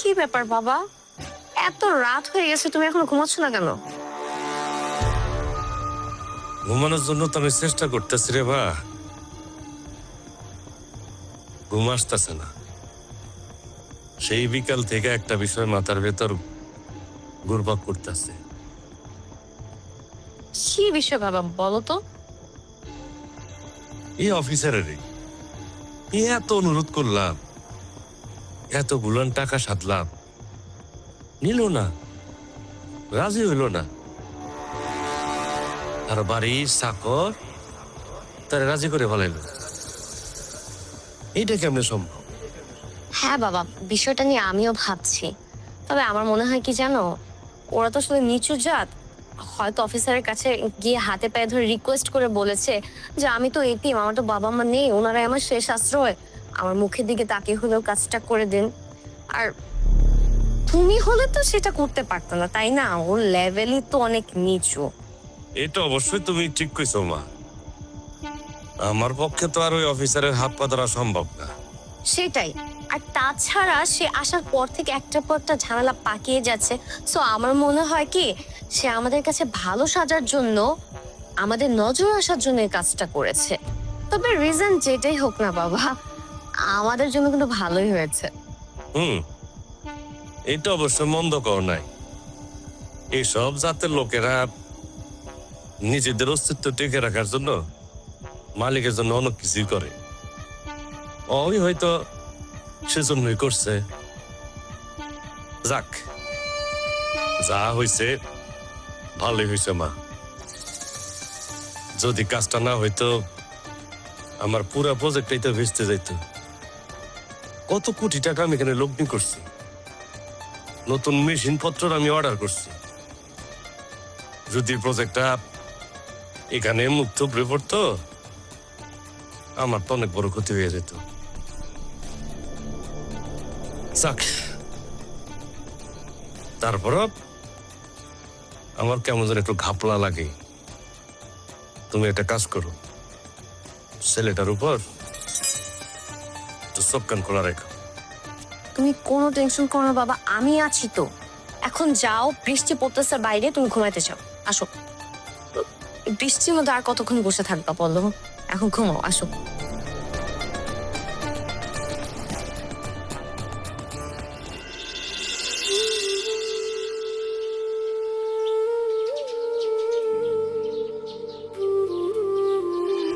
কি ব্যাপার বাবা, এত রাত হয়ে গেছে, তুমি এখনো ঘুমাচ্ছ না কেন? ঘুমানোর জন্য তো আমি চেষ্টা করতেছি রে বা, ঘুম আসতেছে না। সেই বিকাল থেকে একটা বিষয় মাথার ভেতর ঘুরপাক করতেছে। কি বিষয় বাবা, বলো তো। এই অফিসারের এত অনুরোধ করলাম, এত গুলান টাকা সাধলাম, নিল না, রাজি হইল না। আর বাড়ির চাকর তারা রাজি করে ফেলাইল। এইটা কেমনে সম্ভব? হ্যাঁ বাবা, বিষয়টা নিয়ে আমিও ভাবছি। তবে আমার মনে হয় কি জানো, ওরা তো আসলে নিচু জাত। হয়তো অফিসারের কাছে গিয়ে হাতে পায়ে ধরে রিকোয়েস্ট করে বলেছে যে আমি তো এতিম, আমার তো বাবা মা নেই, ওনারাই আমার শেষ আশ্রয়, আমার মুখের দিকে তাকিয়ে হলেও কাজটা করে দিন। আর তুমি হলে তো সেটা করতে পারতো না, তাই না? ওর লেভেলই তো অনেক নিচু। এটা অবশ্যই তুমি ঠিক কইছো মা। আমার পক্ষে তো আর ওই অফিসারের হাত পা ধরা সম্ভব না। সেটাই। আর তাছাড়া সে আসার পর থেকে একটার পর একটা ঝামেলা পাকিয়ে যাচ্ছে। সো আমার মনে হয় কি, সে আমাদের কাছে ভালো সাজার জন্য, আমাদের নজর আসার জন্য এই কাজটা করেছে। তবে রিজন যেটাই হোক না বাবা, আমাদের জন্য কিন্তু ভালোই হয়েছে। হুম, এটা অবশ্য মন্দ কর নাই। এইসব জাতের লোকেরা নিজেদের অস্তিত্ব টিকে রাখার জন্য মালিকের জন্য অনেক কিছুই করে। ওই হয়তো সেজন্যই করছে। যাক, যা হয়েছে ভালোই হয়েছে মা। যদি কাজটা না হইতো, আমার পুরা প্রজেক্টটাই তো ভেস্তে যাইতো। কত কোটি টাকা আমি এখানে লগ্নি করছি, নতুন মেশিন পত্র আমি অর্ডার করছি। যদি প্রজেক্টটা এখানে মুক্ত উপরে পড়তো, আমার তো অনেক বড় ক্ষতি হয়ে যেত। যাক, তারপরও আমার কেমন যেন একটু ঘাপলা লাগে। তুমি একটা কাজ করো, ছেলেটার উপর একটু চোখ কান খোলা রেখো। তুমি কোনো টেনশন করো না বাবা, আমি আছি তো। এখন যাও, বৃষ্টি পড়তেছে বাইরে, তুমি ঘুমাইতে চাও, আসো। বৃষ্টির মধ্যে আর কতক্ষণ বসে থাকবা বলো? এখন ঘুমাও, আসো।